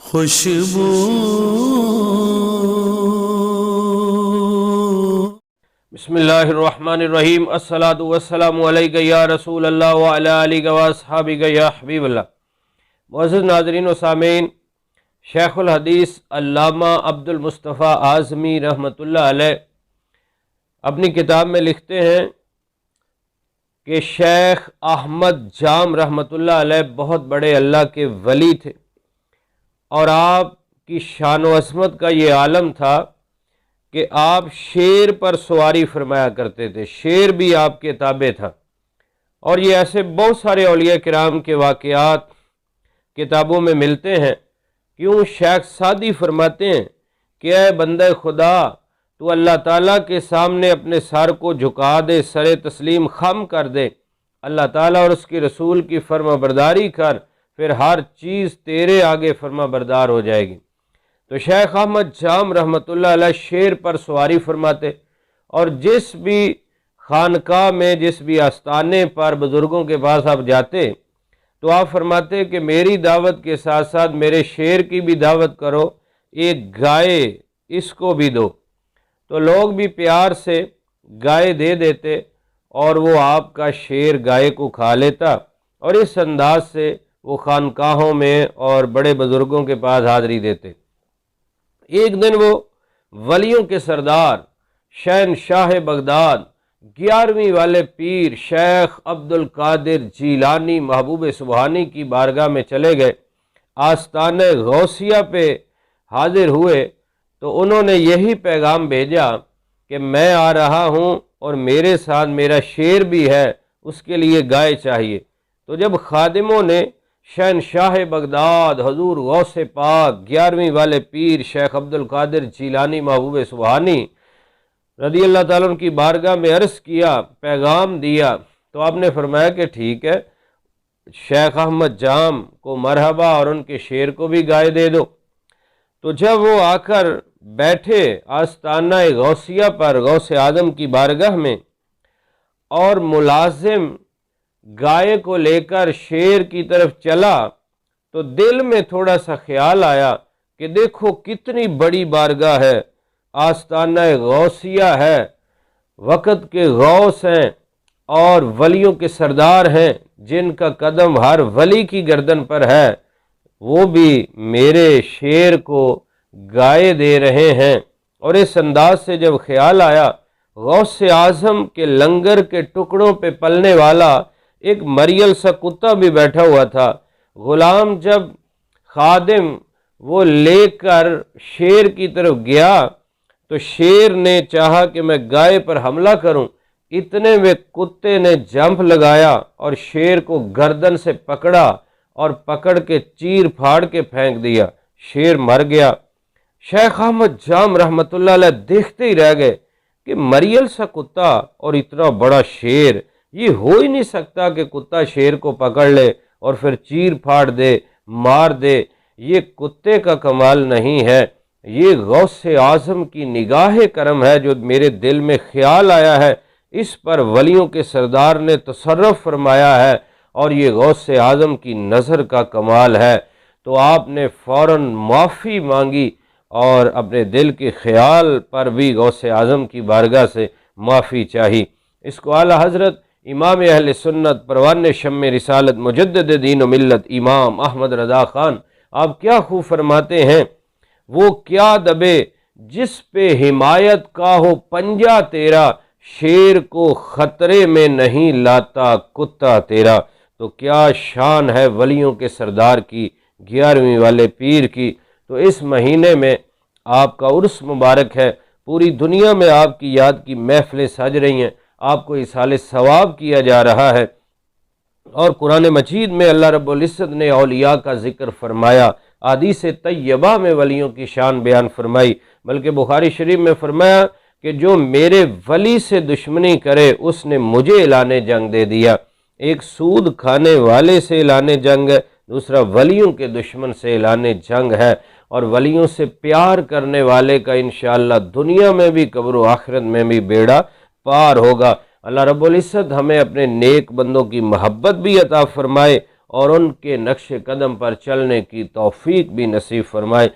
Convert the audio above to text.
خوشبو بسم اللہ الرحمن الرحیم۔ الصلاۃ والسلام علیک یا رسول اللہ وعلی آلک واصحابک یا حبیب اللہ۔ معزز ناظرین و سامعین، شیخ الحدیث علامہ عبد المصطفیٰ اعظمی رحمۃ اللہ علیہ اپنی کتاب میں لکھتے ہیں کہ شیخ احمد جام رحمۃ اللہ علیہ بہت بڑے اللہ کے ولی تھے، اور آپ کی شان و عظمت کا یہ عالم تھا کہ آپ شیر پر سواری فرمایا کرتے تھے، شیر بھی آپ کے تابع تھا۔ اور یہ ایسے بہت سارے اولیاء کرام کے واقعات کتابوں میں ملتے ہیں۔ کیوں شیخ سعدی فرماتے ہیں کہ اے بندہ خدا، تو اللہ تعالیٰ کے سامنے اپنے سر کو جھکا دے، سر تسلیم خم کر دے، اللہ تعالیٰ اور اس کی رسول کی فرما برداری کر، پھر ہر چیز تیرے آگے فرما بردار ہو جائے گی۔ تو شیخ احمد جام رحمۃ اللہ علیہ شیر پر سواری فرماتے، اور جس بھی خانقاہ میں، جس بھی آستانے پر بزرگوں کے پاس آپ جاتے تو آپ فرماتے کہ میری دعوت کے ساتھ ساتھ میرے شیر کی بھی دعوت کرو، ایک گائے اس کو بھی دو۔ تو لوگ بھی پیار سے گائے دے دیتے، اور وہ آپ کا شیر گائے کو کھا لیتا، اور اس انداز سے وہ خانقاہوں میں اور بڑے بزرگوں کے پاس حاضری دیتے۔ ایک دن وہ ولیوں کے سردار شہنشاہ بغداد 11ویں والے پیر شیخ عبد القادر جیلانی محبوب سبحانی کی بارگاہ میں چلے گئے، آستانِ غوثیہ پہ حاضر ہوئے تو انہوں نے یہی پیغام بھیجا کہ میں آ رہا ہوں اور میرے ساتھ میرا شیر بھی ہے، اس کے لیے گائے چاہیے۔ تو جب خادموں نے شہنشاہ بغداد حضور غوث پاک 11ویں والے پیر شیخ عبد القادر جیلانی محبوب سبحانی رضی اللہ تعالیٰ عنہ کی بارگاہ میں عرض کیا، پیغام دیا، تو آپ نے فرمایا کہ ٹھیک ہے، شیخ احمد جام کو مرحبا، اور ان کے شیر کو بھی گائے دے دو۔ تو جب وہ آ کر بیٹھے آستانہ غوثیہ پر غوث اعظم کی بارگاہ میں، اور ملازم گائے کو لے کر شیر کی طرف چلا، تو دل میں تھوڑا سا خیال آیا کہ دیکھو کتنی بڑی بارگاہ ہے، آستانہ غوثیہ ہے، وقت کے غوث ہیں اور ولیوں کے سردار ہیں جن کا قدم ہر ولی کی گردن پر ہے، وہ بھی میرے شیر کو گائے دے رہے ہیں۔ اور اس انداز سے جب خیال آیا، غوث اعظم کے لنگر کے ٹکڑوں پہ پلنے والا ایک مریل سا کتا بھی بیٹھا ہوا تھا۔ غلام جب خادم وہ لے کر شیر کی طرف گیا تو شیر نے چاہا کہ میں گائے پر حملہ کروں، اتنے میں کتے نے جمپ لگایا اور شیر کو گردن سے پکڑا، اور پکڑ کے چیر پھاڑ کے پھینک دیا، شیر مر گیا۔ شیخ احمد جام رحمۃ اللہ علیہ دیکھتے ہی رہ گئے کہ مریل سا کتا اور اتنا بڑا شیر، یہ ہو ہی نہیں سکتا کہ کتا شیر کو پکڑ لے اور پھر چیر پھاڑ دے، مار دے، یہ کتے کا کمال نہیں ہے، یہ غوث اعظم کی نگاہ کرم ہے جو میرے دل میں خیال آیا ہے، اس پر ولیوں کے سردار نے تصرف فرمایا ہے، اور یہ غوث اعظم کی نظر کا کمال ہے۔ تو آپ نے فوراً معافی مانگی اور اپنے دل کے خیال پر بھی غوث اعظم کی بارگاہ سے معافی چاہی۔ اس کو اعلیٰ حضرت امام اہل سنت پروان شم رسالت مجدد دین و ملت امام احمد رضا خان آپ کیا خوب فرماتے ہیں، وہ کیا دبے جس پہ حمایت کا ہو پنجہ تیرا، شیر کو خطرے میں نہیں لاتا کتا تیرا۔ تو کیا شان ہے ولیوں کے سردار کی، 11ویں والے پیر کی۔ تو اس مہینے میں آپ کا عرس مبارک ہے، پوری دنیا میں آپ کی یاد کی محفلیں سج رہی ہیں، آپ کو اصال ثواب کیا جا رہا ہے، اور قرآن مجید میں اللہ رب العزت نے اولیاء کا ذکر فرمایا، احادیث طیبہ میں ولیوں کی شان بیان فرمائی، بلکہ بخاری شریف میں فرمایا کہ جو میرے ولی سے دشمنی کرے اس نے مجھے اعلان جنگ دے دیا۔ ایک سود کھانے والے سے اعلان جنگ ہے، دوسرا ولیوں کے دشمن سے اعلان جنگ ہے، اور ولیوں سے پیار کرنے والے کا انشاءاللہ دنیا میں بھی قبر و آخرت میں بھی بیڑا پار ہوگا۔ اللہ رب العزت ہمیں اپنے نیک بندوں کی محبت بھی عطا فرمائے، اور ان کے نقش قدم پر چلنے کی توفیق بھی نصیب فرمائے۔